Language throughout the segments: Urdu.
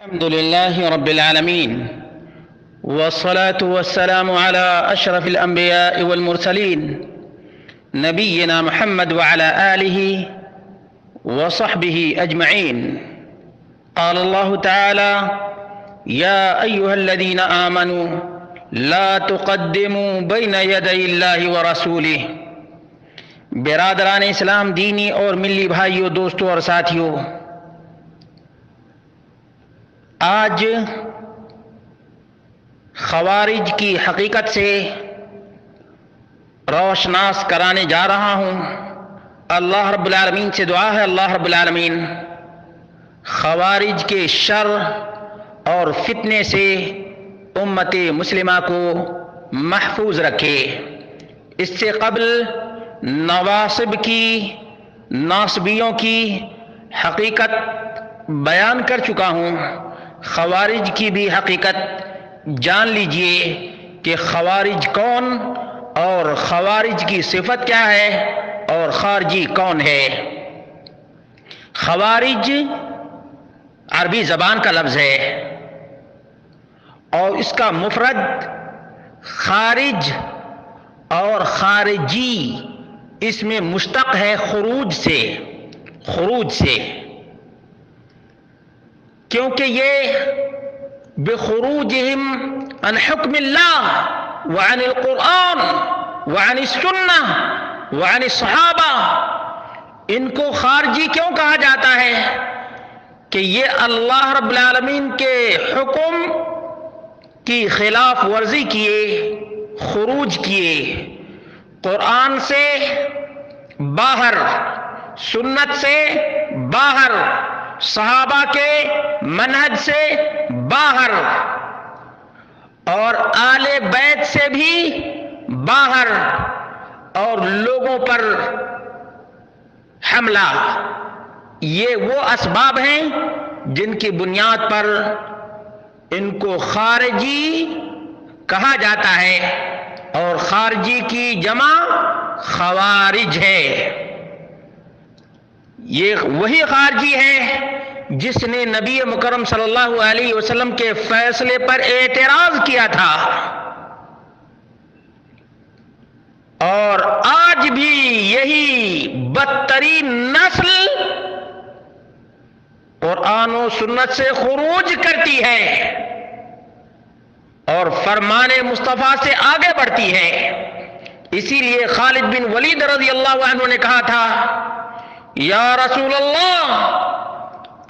الحمد لله رب العالمين والصلاة والسلام على أشرف الأنبياء والمرسلين نبينا محمد وعلى آله وصحبه أجمعين. قال الله تعالى: يا أيها الذين آمنوا لا تقدموا بين يدي الله ورسوله. برادران اسلام، دینی اور ملی بھائیوں، دوستوں اور ساتھیوں، آج خوارج کی حقیقت سے روشناس کرانے جا رہا ہوں. اللہ رب العالمین سے دعا ہے، اللہ رب العالمین خوارج کے شر اور فتنے سے امت مسلمہ کو محفوظ رکھے. اس سے قبل نواصب کی، ناصبیوں کی حقیقت بیان کر چکا ہوں. خوارج کی بھی حقیقت جان لیجئے کہ خوارج کون اور خوارج کی صفت کیا ہے اور خارجی کون ہے. خوارج عربی زبان کا لفظ ہے اور اس کا مفرد خارج اور خارجی اس میں مشتق ہے خروج سے، کیونکہ یہ بخروجہم عن حکم اللہ وعن القرآن وعن السنہ وعن الصحابہ. ان کو خارجی کیوں کہا جاتا ہے؟ کہ یہ اللہ رب العالمین کے حکم کی خلاف ورزی کیے، خروج کیے، قرآن سے باہر، سنت سے باہر، صحابہ کے منہج سے باہر اور آل بیت سے بھی باہر، اور لوگوں پر حملہ. یہ وہ اسباب ہیں جن کی بنیاد پر ان کو خارجی کہا جاتا ہے، اور خارجی کی جمع خوارج ہے. یہ وہی خارجی ہے جس نے نبی مکرم صلی اللہ علیہ وسلم کے فیصلے پر اعتراض کیا تھا، اور آج بھی یہی بدترین نسل قرآن و سنت سے خروج کرتی ہے اور فرمان مصطفیٰ سے آگے بڑھتی ہے. اسی لیے خالد بن ولید رضی اللہ عنہ نے کہا تھا: یا رسول اللہ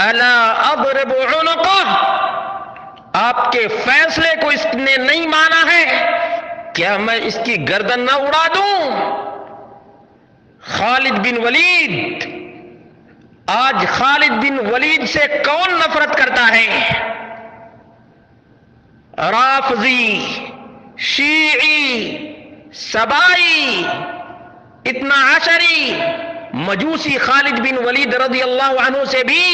الا اضرب عنقہ، آپ کے فیصلے کو اس نے نہیں مانا ہے، کیا میں اس کی گردن نہ اڑا دوں؟ خالد بن ولید، آج خالد بن ولید سے کون نفرت کرتا ہے؟ رافضی، شیعی، سبائی، اتنا عشری، مجوسی خالد بن ولید رضی اللہ عنہ سے بھی،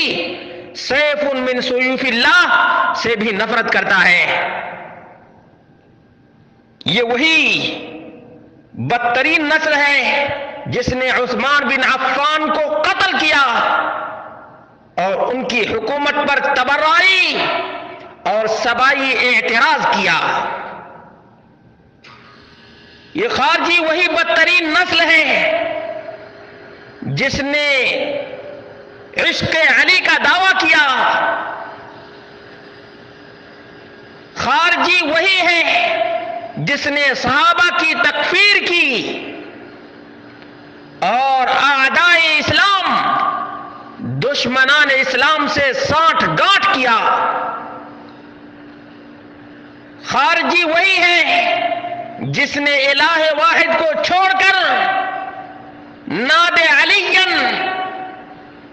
سیف من سیوف اللہ سے بھی نفرت کرتا ہے. یہ وہی بدترین نسل ہے جس نے عثمان بن عفان کو قتل کیا اور ان کی حکومت پر تبرئی اور سبائی اعتراض کیا. یہ خارجی وہی بدترین نسل ہے جس نے عشق علی کا دعویٰ کیا. خارجی وہی ہے جس نے صحابہ کی تکفیر کی اور اعدائے اسلام، دشمنان اسلام سے سانٹھ گانٹھ کیا. خارجی وہی ہے جس نے الہ واحد کو چھوڑ کر ناد علی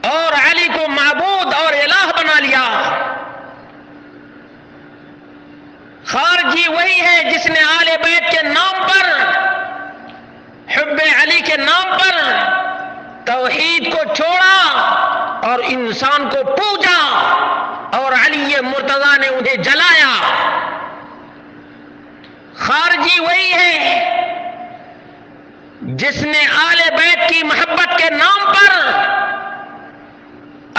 اور علی کو معبود اور الہ بنا لیا. خارجی وہی ہے جس نے آل بیت کے نام پر، حب علی کے نام پر توحید کو چھوڑا اور انسان کو پوجا، اور علی مرتضیٰ نے انہیں جلایا. خارجی وہی ہے جس نے آل بیت کی محبت کے نام پر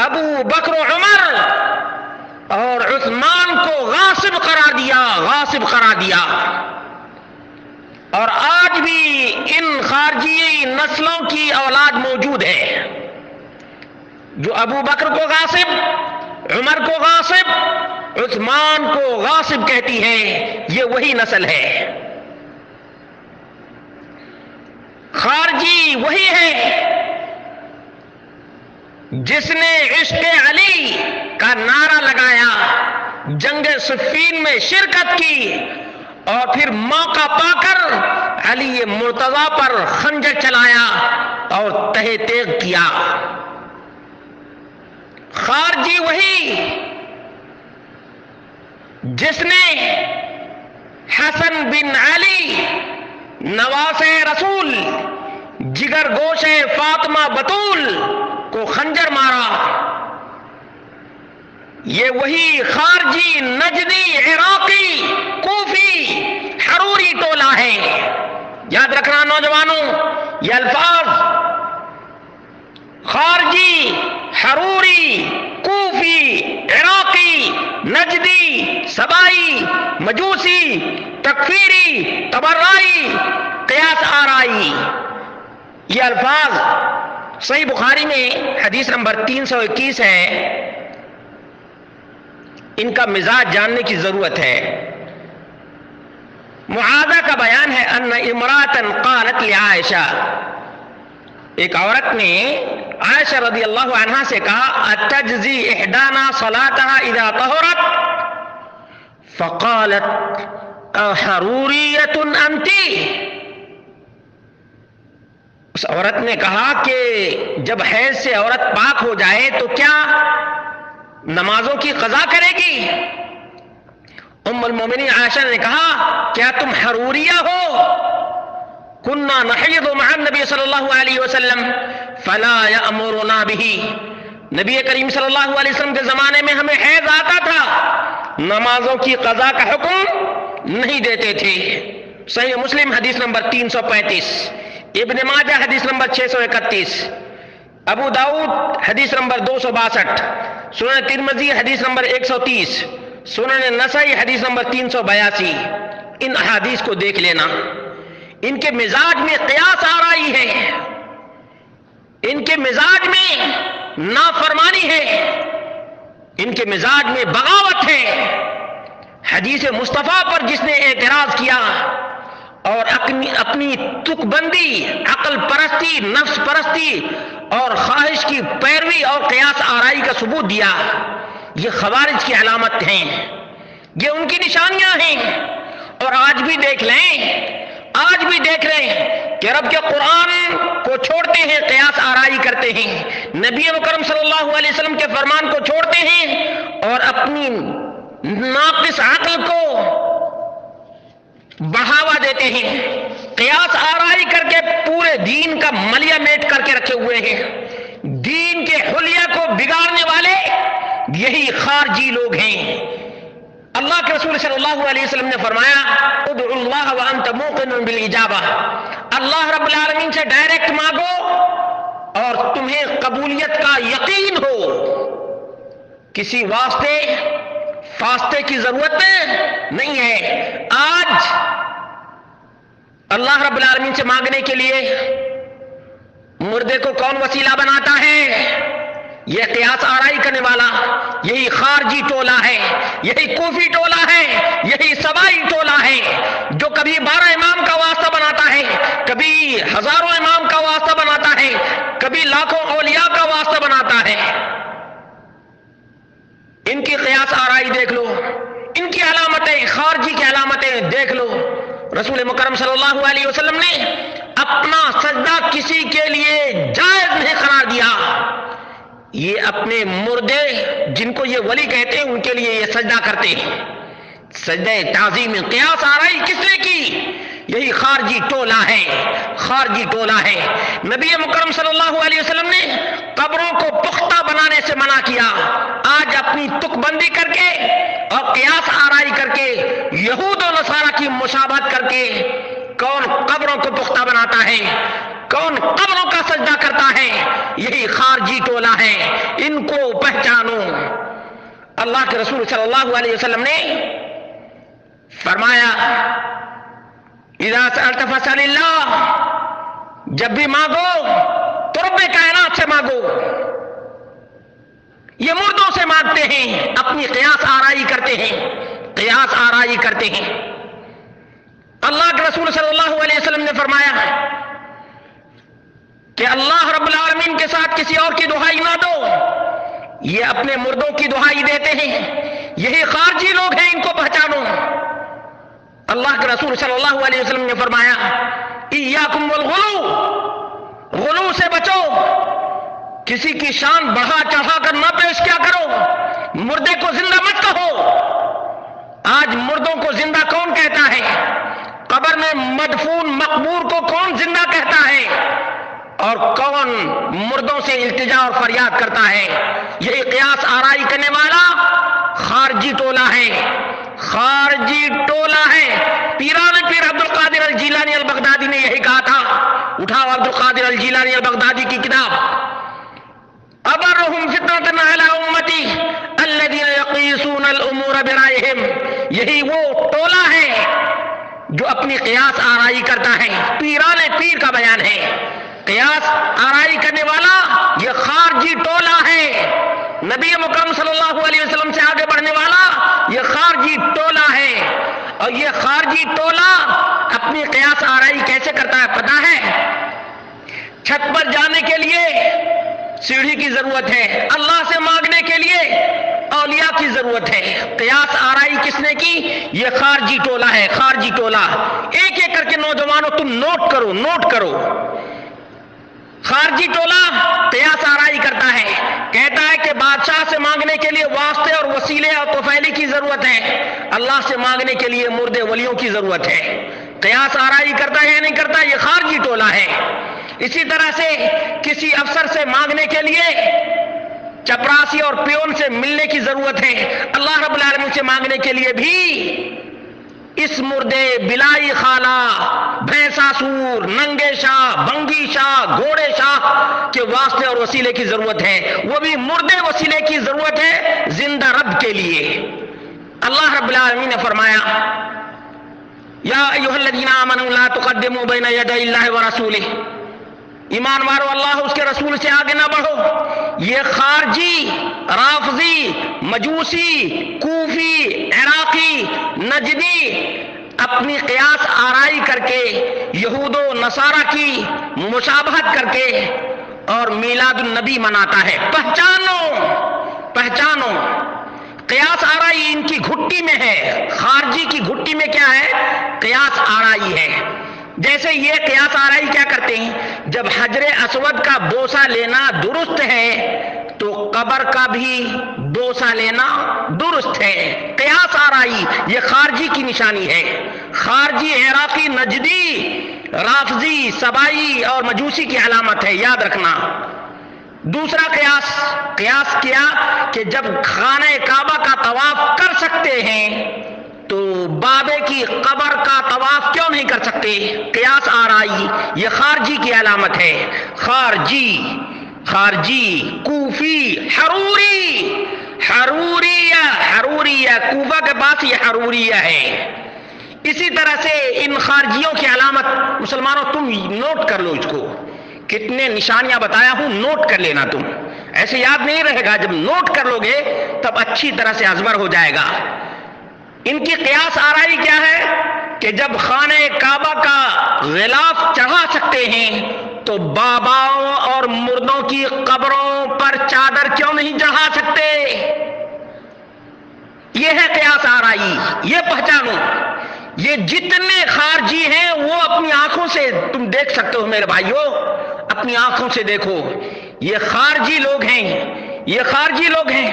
ابو بکر و عمر اور عثمان کو غاصب قرار دیا، غاصب قرار دیا۔ اور آج بھی ان خارجی نسلوں کی اولاد موجود ہے جو ابو بکر کو غاصب، عمر کو غاصب، عثمان کو غاصب کہتی ہے۔ یہ وہی نسل ہے، خارجی وہی ہے جس نے عشق علی کا نعرہ لگایا، جنگ صفین میں شرکت کی، اور پھر موقع پا کر علی مرتضیٰ پر خنجر چلایا اور تہ تیغ کیا۔ خارجی وہی جس نے حسن بن علی نواسہ رسول، جگر گوش فاطمہ بطول کو خنجر مارا۔ یہ وہی خارجی، نجدی، عراقی، کوفی، حروری ٹولہ ہے۔ یاد رکھنا نوجوانوں، یہ الفاظ خارجی، حروری، کوفی، عراقی، نجدی، سبائی، مجوسی، تکفیری، تبرائی، قیاس آرائی، یہ الفاظ صحیح بخاری میں حدیث نمبر 321 ہے۔ ان کا مزاج جاننے کی ضرورت ہے۔ معاذہ کا بیان ہے ان امراۃ قالت لعائشہ، ایک عورت نے عائشہ رضی اللہ عنہا سے کہا اتجزی احدانا صلاتها اذا طہرت، فقالت احروریۃ انت، اس عورت نے کہا کہ جب حیض سے عورت پاک ہو جائے تو کیا نمازوں کی قضا کرے گی؟ ام المومنین عائشہ نے کہا کیا تم حروریہ ہو؟ کننا نحیض مع النبی صلی اللہ علیہ وسلم فلا یأمرنا بہ، نبی کریم صلی اللہ علیہ وسلم کے زمانے میں ہمیں حیض آتا تھا، نمازوں کی قضا کا حکم نہیں دیتے تھے۔ صحیح مسلم حدیث نمبر 335، ابن ماجہ حدیث نمبر 631، ابو داؤد حدیث نمبر 262، سنن ترمذی حدیث نمبر 130، سنن نسائی حدیث نمبر 382۔ ان احادیث کو دیکھ لینا، ان کے مزاج میں قیاس آرائی ہے، ان کے مزاج میں نافرمانی ہے، ان کے مزاج میں بغاوت ہے۔ حدیث مصطفیٰ پر جس نے اعتراض کیا اور اپنی تک بندی، عقل پرستی، نفس پرستی اور خواہش کی پیروی اور قیاس آرائی کا ثبوت دیا، یہ خوارج کی علامت ہیں، یہ ان کی نشانیاں ہیں۔ اور آج بھی دیکھ لیں، آج بھی دیکھ رہے ہیں کہ رب کے قرآن کو چھوڑتے ہیں، قیاس آرائی کرتے ہیں، نبی مکرم صلی اللہ علیہ وسلم کے فرمان کو چھوڑتے ہیں اور اپنی ناقص عقل کو بڑھاوا دیتے ہیں، قیاس آرائی کر کے پورے دین کا ملیا میٹ کر کے رکھے ہوئے ہیں۔ دین کے حلیہ کو بگاڑنے والے یہی خارجی لوگ ہیں۔ اللہ کے رسول صلی اللہ علیہ وسلم نے فرمایا ادعوا اللہ وانت موقن بالاجابہ، اللہ رب العالمین سے ڈائریکٹ مانگو اور تمہیں قبولیت کا یقین ہو، کسی واسطے فاستے کی ضرورت نہیں ہے۔ آج اللہ رب العالمین سے مانگنے کے لیے مردے کو کون وسیلہ بناتا ہے؟ یہ قیاس آرائی کرنے والا یہی خارجی ٹولہ ہے، یہی کوفی ٹولہ ہے، یہی سبائی ٹولہ ہے، جو کبھی 12 امام کا واسطہ بناتا ہے، کبھی ہزاروں امام کا واسطہ بناتا ہے، کبھی لاکھوں اولیاء کا واسطہ بناتا ہے۔ ان کی قیاس آرائی دیکھ لو، ان کی علامتیں، خارجی کی علامتیں دیکھ لو۔ رسول مکرم صلی اللہ علیہ وسلم نے اپنا سجدہ کسی کے لیے جائز نہیں قرار دیا، یہ اپنے مردے جن کو یہ ولی کہتے ہیں ان کے لیے یہ سجدہ کرتے ہیں، سجدہ تعظیم۔ قیاس آرائی کس نے کی؟ یہی خارجی ٹولہ ہے، خارجی ٹولہ ہے۔ نبی مکرم صلی اللہ علیہ وسلم نے قبروں کو پختہ بنانے سے منع کیا، آج اپنی تک بندی کر کے اور قیاس آرائی کر کے یہود و نصارہ کی مشابہت کر کے کون قبروں کو پختہ بناتا ہے، کون قبروں کا سجدہ کرتا ہے؟ یہی خارجی ٹولہ ہے، ان کو پہچانو۔ اللہ کے رسول صلی اللہ علیہ وسلم نے فرمایا اذا سألت فاسأل اللہ، جب بھی مانگو تو رب کائنات سے مانگو۔ یہ مردوں سے مانگتے ہیں، اپنی قیاس آرائی کرتے ہیں، قیاس آرائی کرتے ہیں۔ اللہ کے رسول صلی اللہ علیہ وسلم نے فرمایا کہ اللہ رب العالمین کے ساتھ کسی اور کی دہائی نہ دو، یہ اپنے مردوں کی دہائی دیتے ہیں، یہی خارجی لوگ ہیں، ان کو پہچانو۔ اللہ کے رسول صلی اللہ علیہ وسلم نے فرمایا ایاکم والغلو، غلو سے بچو، کسی کی شان بڑھا چڑھا کر نہ پیش کیا کرو، مردے کو زندہ مت کہو۔ آج مردوں کو زندہ کون کہتا ہے؟ قبر میں مدفون مقبور کو کون زندہ کہتا ہے؟ اور کون مردوں سے التجا اور فریاد کرتا ہے؟ یہی قیاس آرائی کرنے والا خارجی ٹولہ ہے، خارجی ٹولہ ہے۔ پیران پیر عبد القادر الجیلانی البغدادی نے یہی کہا تھا، اٹھاؤ عبد القادر الجیلانی البغدادی کی کتاب، ابرہم فتنۃ علی امتی الذین یقیسون الامور برائہم۔ یہی وہ ٹولہ ہے جو اپنی قیاس آرائی کرتا ہے، پیران پیر کا بیان ہے۔ قیاس آرائی کرنے والا یہ خارجی ٹولہ ہے، نبی مکرم صلی اللہ علیہ وسلم سے آگے بڑھنے والا یہ خارجی ٹولہ ہے۔ اور یہ خارجی ٹولہ اپنی قیاس آرائی کیسے کرتا ہے پتہ ہے؟ چھت پر جانے کے لیے سیڑھی کی ضرورت ہے، اللہ سے مانگنے کے لیے اولیاء کی ضرورت ہے۔ قیاس آرائی کس نے کی؟ یہ خارجی ٹولہ ہے، خارجی ٹولہ۔ ایک ایک کر کے نوجوانوں تم نوٹ کرو، نوٹ کرو۔ خارجی ٹولہ قیاس آرائی کرتا ہے، کہتا ہے کہ بادشاہ سے مانگنے کے لیے واسطے اور وسیلے اور توفیلی کی ضرورت ہے، اللہ سے مانگنے کے لیے مرد ولیوں کی ضرورت ہے۔ قیاس آرائی کرتا ہے یا نہیں کرتا؟ یہ خارجی ٹولہ ہے۔ اسی طرح سے کسی افسر سے مانگنے کے لیے چپراسی اور پیون سے ملنے کی ضرورت ہے، اللہ رب العالمین سے مانگنے کے لیے بھی اس مردے بلائی خالہ، بھینسا سور، ننگے شاہ، بنگی شاہ، گھوڑے شاہ کے واسطے اور وسیلے کی ضرورت ہے، وہ بھی مردے وسیلے کی ضرورت ہے زندہ رب کے لیے۔ اللہ رب العالمین نے فرمایا یا ایھا الذین آمنوا لا تقدموا بین یدی اللہ ورسولہ، ایمان والو اللہ اس کے رسول سے آگے نہ بڑھو۔ یہ خارجی، رافضی، مجوسی، کوفی، عراقی، نجدی اپنی قیاس آرائی کر کے یہود و نصارہ کی مشابہت کر کے اور میلاد النبی مناتا ہے۔ پہچانو، پہچانو، قیاس آرائی ان کی گھٹی میں ہے۔ خارجی کی گھٹی میں کیا ہے؟ قیاس آرائی ہے۔ جیسے یہ قیاس آرائی کیا کرتے ہیں؟ جب حجر اسود کا بوسہ لینا درست ہے تو قبر کا بھی بوسہ لینا درست ہے۔ قیاس آرائی یہ خارجی کی نشانی ہے۔ خارجی، عراقی، نجدی، رافضی، سبائی اور مجوسی کی علامت ہے، یاد رکھنا۔ دوسرا قیاس، قیاس کیا کہ جب خانہ کعبہ کا طواف کر سکتے ہیں تو بابے کی قبر کا طواف کیوں نہیں کر سکتے؟ قیاس آرائی یہ خارجی کی علامت ہے۔ خارجی، خارجی، کوفی، حروری، حروریہ، حروریہ، کوفہ کے پاس یہ حروریہ ہے۔ اسی طرح سے ان خارجیوں کی علامت، مسلمانوں تم نوٹ کر لو اس کو، کتنے نشانیاں بتایا ہوں، نوٹ کر لینا تم، ایسے یاد نہیں رہے گا، جب نوٹ کر لو گے تب اچھی طرح سے ازبر ہو جائے گا۔ ان کی قیاس آرائی کیا ہے کہ جب خانہ کعبہ کا غلاف چڑھا سکتے ہیں تو باباؤں اور مردوں کی قبروں پر چادر کیوں نہیں چڑھا سکتے؟ یہ ہے قیاس آرائی، یہ پہچانو۔ یہ جتنے خارجی ہیں وہ اپنی آنکھوں سے تم دیکھ سکتے ہو میرے بھائیوں، اپنی آنکھوں سے دیکھو، یہ خارجی لوگ ہیں، یہ خارجی لوگ ہیں۔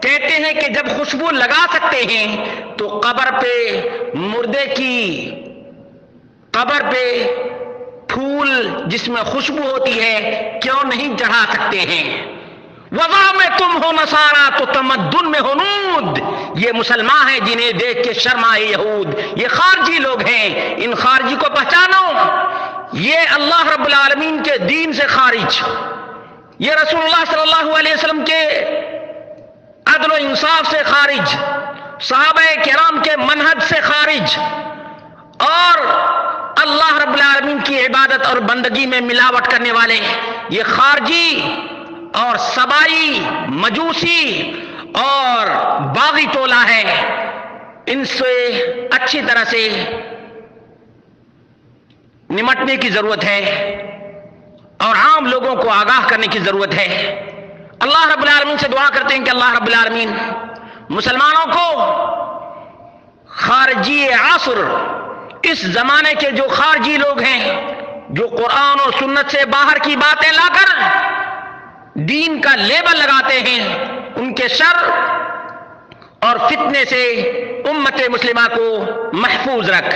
کہتے ہیں کہ جب خوشبو لگا سکتے ہیں تو قبر پہ، مردے کی قبر پہ پھول جس میں خوشبو ہوتی ہے کیوں نہیں چڑھا سکتے ہیں؟ وضع میں تم ہو نصارہ تو تمدن میں ہنود، یہ مسلمان ہیں جنہیں دیکھ کے شرم آئے یہود، یہ خارجی لوگ ہیں، ان خارجی کو پہچانو۔ یہ اللہ رب العالمین کے دین سے خارج، یہ رسول اللہ صلی اللہ علیہ وسلم کے عدل و انصاف سے خارج، صحابہ کرام کے منہج سے خارج، اور اللہ رب العالمین کی عبادت اور بندگی میں ملاوٹ کرنے والے یہ خارجی اور سبائی مجوسی اور باغی ٹولہ ہے، ان سے اچھی طرح سے نمٹنے کی ضرورت ہے اور عام لوگوں کو آگاہ کرنے کی ضرورت ہے۔ اللہ رب العالمین سے دعا کرتے ہیں کہ اللہ رب العالمین مسلمانوں کو خارجی عصر، اس زمانے کے جو خارجی لوگ ہیں، جو قرآن اور سنت سے باہر کی باتیں لا کر دین کا لیبل لگاتے ہیں، ان کے شر اور فتنے سے امت مسلمہ کو محفوظ رکھ۔